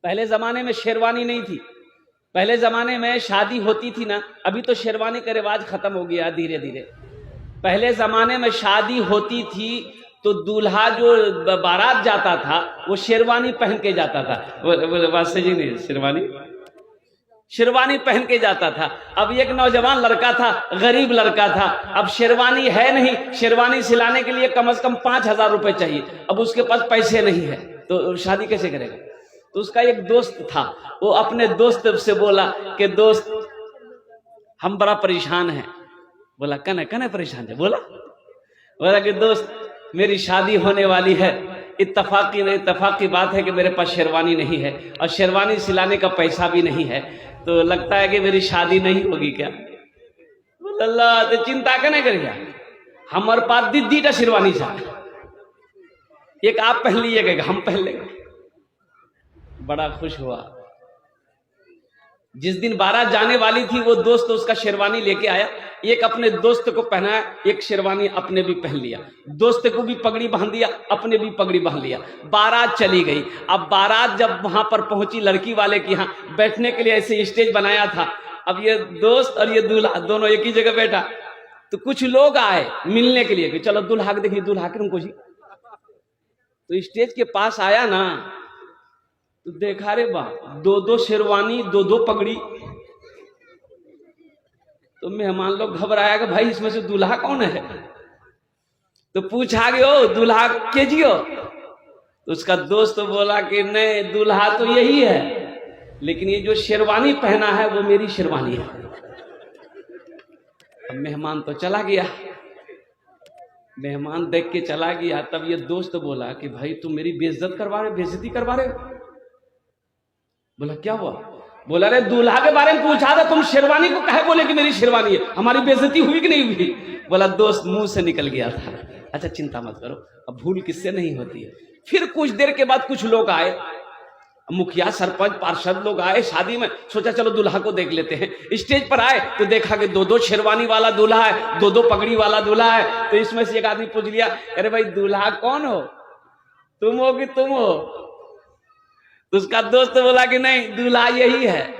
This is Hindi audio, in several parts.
पहले जमाने में शेरवानी नहीं थी। पहले जमाने में शादी होती थी ना, अभी तो शेरवानी का रिवाज खत्म हो गया धीरे धीरे। पहले जमाने में शादी होती थी तो दूल्हा जो बारात जाता था वो शेरवानी पहन के जाता था। वास्ते जी नहीं, शेरवानी पहन के जाता था। अब एक नौजवान लड़का था, गरीब लड़का था, अब शेरवानी है नहीं, शेरवानी सिलाने के लिए कम से कम 5,000 रुपए चाहिए। अब उसके पास पैसे नहीं है तो शादी कैसे करेगा? तो उसका एक दोस्त था, वो अपने दोस्त से बोला कि दोस्त हम बड़ा परेशान हैं। बोला कने कने परेशान है? बोला कि दोस्त मेरी शादी होने वाली है, इत्तफाकी बात है कि मेरे पास शेरवानी नहीं है और शेरवानी सिलाने का पैसा भी नहीं है, तो लगता है कि मेरी शादी नहीं होगी क्या? अल्लाह तो चिंता कने करिए, हमारे पास दीदी शेरवानी था, एक आप पहन लीजिएगा, हम पहन लेंगे। बड़ा खुश हुआ। जिस दिन बारात जाने वाली थी वो दोस्त उसका शेरवानी लेके आया, एक अपने दोस्त को पहनाया, एक शेरवानी अपने भी पहन लिया, दोस्त को भी पगड़ी बांध दिया, अपने भी पगड़ी बांध लिया। बारात चली गई। अब बारात जब वहां पर पहुंची, लड़की वाले के यहाँ बैठने के लिए ऐसे स्टेज बनाया था। अब ये दोस्त और ये दूल्हा दोनों एक ही जगह बैठा, तो कुछ लोग आए मिलने के लिए कि चलो दूल्हा के देखिए, दूल्हा के तुमको जी। तो स्टेज के पास आया ना तो देखा रे बा, दो शेरवानी, दो पगड़ी। तो मेहमान लोग घबराया कि भाई इसमें से दूल्हा कौन है? तो पूछा गया दूल्हा के जियो? तो उसका दोस्त बोला कि नहीं, दूल्हा तो यही है, लेकिन ये जो शेरवानी पहना है वो मेरी शेरवानी है। अब मेहमान तो चला गया, मेहमान देख के चला गया। तब ये दोस्त बोला कि भाई तुम मेरी बेइज्जती करवा रहे हो। बोला क्या हुआ? बोला रे दूल्हा के बारे में पूछा था, तुम शेरवानी को कहे बोले कि मेरी शेरवानी है, हमारी बेइज्जती हुई कि नहीं हुई? बोला दोस्त मुंह से निकल गया था। अच्छा चिंता मत करो, अब भूल किससे नहीं होती है। फिर कुछ देर के बाद कुछ लोग आए, मुखिया सरपंच पार्षद लोग आए शादी में। सोचा चलो दूल्हा को देख लेते हैं। स्टेज पर आए तो देखा कि दो शेरवानी वाला दूल्हा है, दो पगड़ी वाला दूल्हा है। तो इसमें से एक आदमी पूछ लिया, अरे भाई दूल्हा कौन हो, तुम हो कि तुम हो? तो उसका दोस्त बोला कि नहीं, दूल्हा यही है,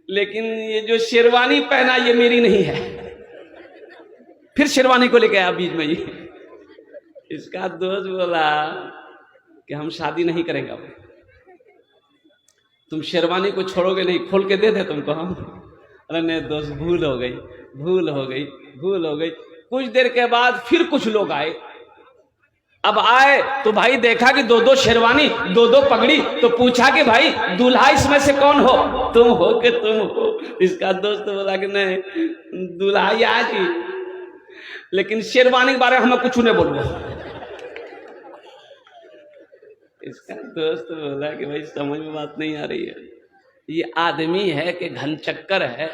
लेकिन ये जो शेरवानी पहना ये मेरी नहीं है। फिर शेरवानी को लेके आया बीच में ही। इसका दोस्त बोला कि हम शादी नहीं करेंगे, तुम शेरवानी को छोड़ोगे नहीं, खोल के दे दे तुमको हम। अरे नहीं दोस्त, भूल हो गई। कुछ देर के बाद फिर कुछ लोग आए। अब आए तो भाई देखा कि दो शेरवानी, दो पगड़ी। तो पूछा कि भाई दूल्हा इसमें से कौन हो, तुम हो कि तुम हो? इसका दोस्त बोला कि नहीं, दूल्हा आज ही, लेकिन शेरवानी के बारे में हमें कुछ नहीं बोलो। इसका दोस्त बोला कि भाई समझ में बात नहीं आ रही है, ये आदमी है कि घन चक्कर है।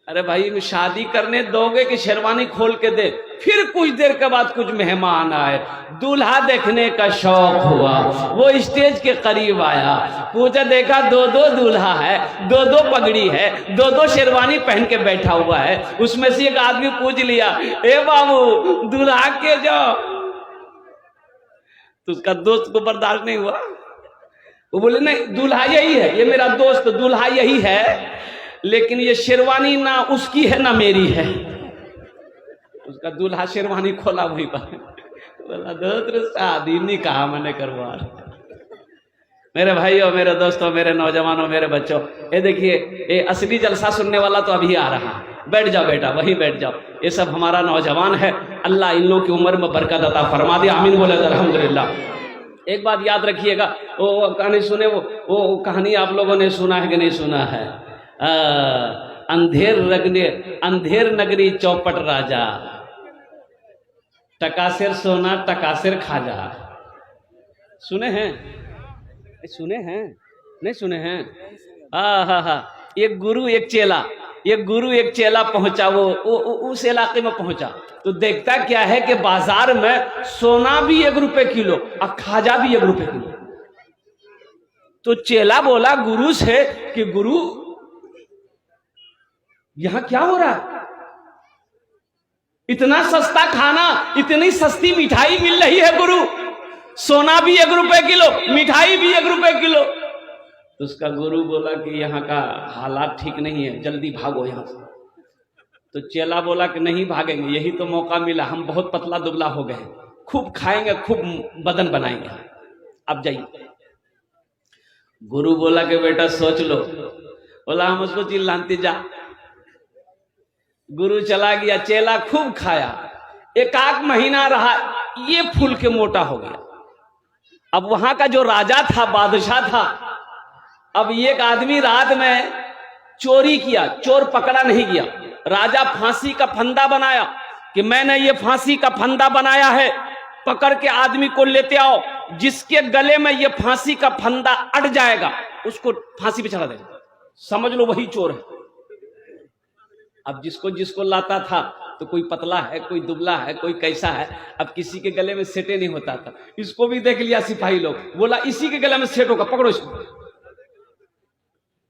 अरे भाई शादी करने दोगे कि शेरवानी खोल के दे? फिर कुछ देर के बाद कुछ मेहमान आए, दूल्हा देखने का शौक हुआ, वो स्टेज के करीब आया, पूछा देखा दो दूल्हा है, दो पगड़ी है, दो शेरवानी पहन के बैठा हुआ है। उसमें से एक आदमी पूछ लिया, ए बाबू दूल्हा के जाओ। तो उसका दोस्त को बर्दाश्त नहीं हुआ, वो बोले नहीं, दूल्हा यही है, ये मेरा दोस्त दूल्हा यही है, लेकिन ये शेरवानी ना उसकी है ना मेरी है। उसका दूल्हा शेरवानी खोला वहीं पर, बोला दोस्त शादी निकाह मैंने करवा। मेरे भाइयों, मेरे दोस्तों, मेरे नौजवानों, मेरे बच्चों, ये देखिए ये असली जलसा सुनने वाला तो अभी आ रहा। बैठ जाओ बेटा, वहीं बैठ जाओ। ये सब हमारा नौजवान है, अल्लाह इन लोगों की उम्र में बरकत अता फरमा दे, आमीन बोले अल्हम्दुलिल्लाह। एक बात याद रखिएगा, वो कहानी सुने, वो कहानी आप लोगों ने सुना है कि नहीं सुना है? अंधेर नगरी चौपट राजा, टकासेर सोना टकासेर खाजा। सुने हैं? नहीं सुने हैं? हाँ। एक गुरु एक चेला पहुंचा, वो उस इलाके में पहुंचा तो देखता क्या है कि बाजार में सोना भी 1 रुपए किलो और खाजा भी 1 रुपए किलो। तो चेला बोला गुरु से कि गुरु यहां क्या हो रहा है? इतना सस्ता खाना, इतनी सस्ती मिठाई मिल रही है गुरु, सोना भी 1 रुपए किलो, मिठाई भी 1 रुपए किलो। तो उसका गुरु बोला कि यहाँ का हालात ठीक नहीं है, जल्दी भागो यहाँ से। तो चेला बोला कि नहीं भागेंगे, यही तो मौका मिला, हम बहुत पतला दुबला हो गए, खूब खाएंगे, खूब बदन बनाएंगे, अब जाइए। गुरु बोला कि बेटा सोच लो। बोला हम उसको चिल्लाते जा। गुरु चला गया, चेला खूब खाया, 1 महीना रहा, ये फूल के मोटा हो गया। अब वहां का जो राजा था, बादशाह था, अब एक आदमी रात में चोरी किया, चोर पकड़ा नहीं गया। राजा फांसी का फंदा बनाया कि मैंने ये फांसी का फंदा बनाया है, पकड़ के आदमी को लेते आओ, जिसके गले में ये फांसी का फंदा अट जाएगा उसको फांसी पे चढ़ा देगा, समझ लो वही चोर है। अब जिसको जिसको लाता था, तो कोई पतला है, कोई दुबला है, कोई कैसा है, अब किसी के गले में सेटे नहीं होता था। इसको भी देख लिया सिपाही लोग, बोला इसी के गले में सेट होगा, पकड़ो इसको।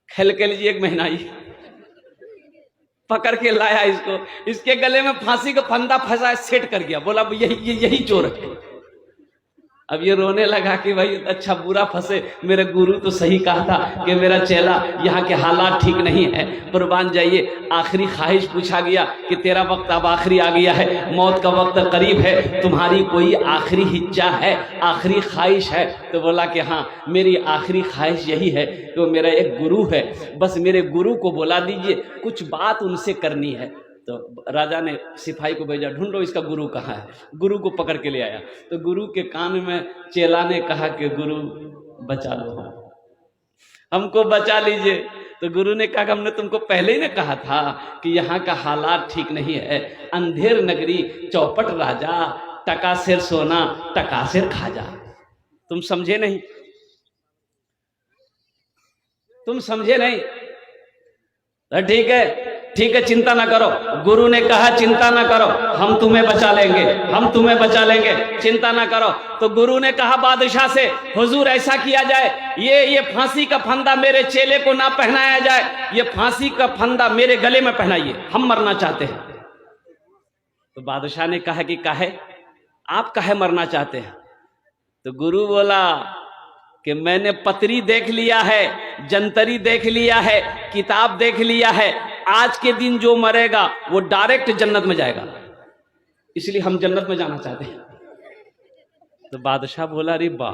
खेल के लीजिए 1 महीना ही पकड़ के लाया इसको, इसके गले में फांसी का फंदा फंसा, सेट कर गया। बोला यही चोर है। अब ये रोने लगा कि भाई अच्छा बुरा फंसे, मेरे गुरु तो सही कहा था कि मेरा चेला यहाँ के हालात ठीक नहीं है, कुर्बान जाइए। आखिरी ख्वाहिश पूछा गया कि तेरा वक्त अब आखिरी आ गया है, मौत का वक्त करीब है, तुम्हारी कोई आखिरी हिज्जा है, आखिरी ख्वाहिश है? तो बोला कि हाँ, मेरी आखिरी ख्वाहिश यही है कि वो मेरा एक गुरु है, बस मेरे गुरु को बुला दीजिए, कुछ बात उनसे करनी है। तो राजा ने सिपाही को भेजा, ढूंढो इसका गुरु कहाँ है। गुरु को पकड़ के ले आया। तो गुरु के कान में चेला ने कहा कि गुरु बचा लो, हमको बचा लीजिए। तो गुरु ने कहा, हमने तुमको पहले ही ने कहा था कि यहाँ का हालात ठीक नहीं है, अंधेर नगरी, चौपट राजा, टका सिर सोना, टका सिर खाजा। तुम समझे नहीं, तुम समझे नहीं। ठीक है, चिंता ना करो। गुरु ने कहा चिंता ना करो, हम तुम्हें बचा लेंगे, हम तुम्हें बचा लेंगे, चिंता ना करो। तो गुरु ने कहा बादशाह से, हुजूर ऐसा किया जाए, ये फांसी का फंदा मेरे चेले को ना पहनाया जाए, ये फांसी का फंदा मेरे गले में पहनाइए, हम मरना चाहते हैं। तो बादशाह ने कहा कि काहे, आप काहे मरना चाहते हैं? तो गुरु बोला कि मैंने पत्री देख लिया है, जंतरी देख लिया है, किताब देख लिया है, आज के दिन जो मरेगा वो डायरेक्ट जन्नत में जाएगा, इसलिए हम जन्नत में जाना चाहते हैं। तो बादशाह बोला, अरे वाह,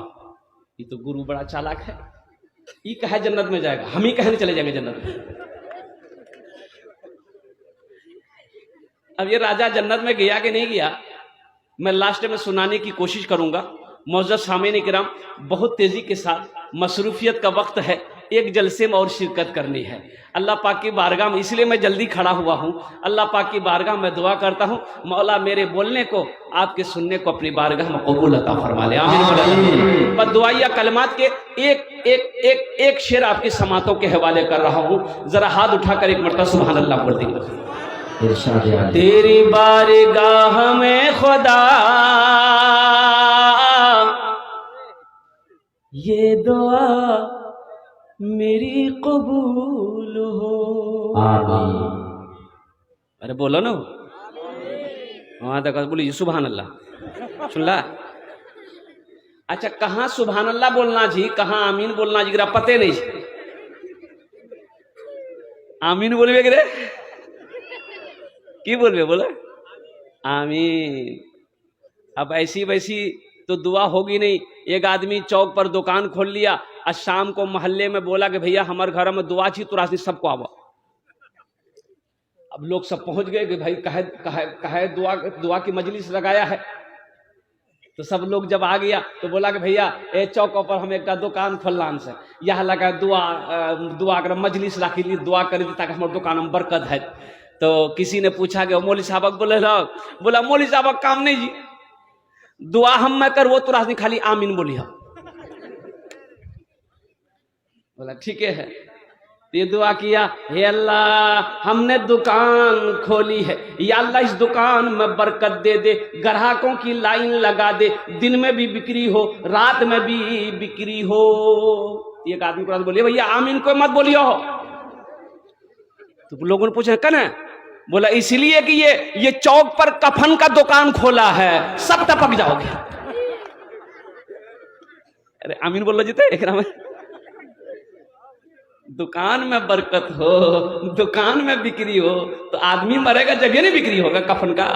ये तो गुरु बड़ा चालाक है, ये कहे जन्नत में जाएगा, हम ही कहे नहीं चले जाएंगे जन्नत में। अब ये राजा जन्नत में गया कि नहीं गया, मैं लास्ट में सुनाने की कोशिश करूंगा। मौजूद सामीन किराम, बहुत तेजी के साथ मसरूफियत का वक्त है, एक जलसे में और शिरकत करनी है। अल्लाह पाक की बारगाह में, इसलिए मैं जल्दी खड़ा हुआ हूँ, अल्लाह पाक की बारगाह में दुआ करता हूँ, मौला मेरे बोलने को, आपके सुनने को अपनी बारगाह में कबूल अता फरमा ले, आमीन। बस दुआया कलमात के एक शेर आपकी समातों के हवाले कर रहा हूँ, जरा हाथ उठाकर एक मरतबा सुभान अल्लाह बोल दीजिए। तेरी बारगाह में खुदा ये दुआ मेरी कबूल हो, आमीन। अरे बोलो ना, वहां तक बोलिए सुभान अल्लाह, सुन ला। अच्छा, कहाँ सुभान अल्लाह बोलना जी, कहाँ आमीन बोलना जी, पते नहीं। आमीन बोलबे रे, की बोलबे, बोला आमीन। अब ऐसी वैसी तो दुआ होगी नहीं। एक आदमी चौक पर दुकान खोल लिया और शाम को मोहल्ले में बोला कि भैया हमारे घर में दुआ छी, तुरा सबको आवा। अब लोग सब पहुंच गए कि भाई कहे दुआ की मजलिस लगाया है। तो सब लोग जब आ गया तो बोला कि भैया ए चौक पर हम एक दुकान खोललान से, यह लगा दुआ कर मजलिस रखी ली, दुआ करी ताकि हमारे दुकान में बरकत है। तो किसी ने पूछा कि मौली साहब बोला मौली साहब काम नहीं जी, दुआ हम मैं कर वो तो रास्ते खाली आमीन बोली हम। बोला ठीक है। ये दुआ किया, हे अल्लाह हमने दुकान खोली है, या अल्लाह इस दुकान में बरकत दे दे, ग्राहकों की लाइन लगा दे, दिन में भी बिक्री हो रात में भी बिक्री हो। एक आदमी कुरान बोलिए भैया आमीन कोई मत बोलियो हो। तो लोगों ने पूछा कन है? बोला इसलिए कि ये चौक पर कफन का दुकान खोला है, सब टपक जाओगे। अरे आमीन बोलो जीते एक में दुकान में बरकत हो, दुकान में बिक्री हो तो आदमी मरेगा जगह नहीं बिक्री होगा कफन का।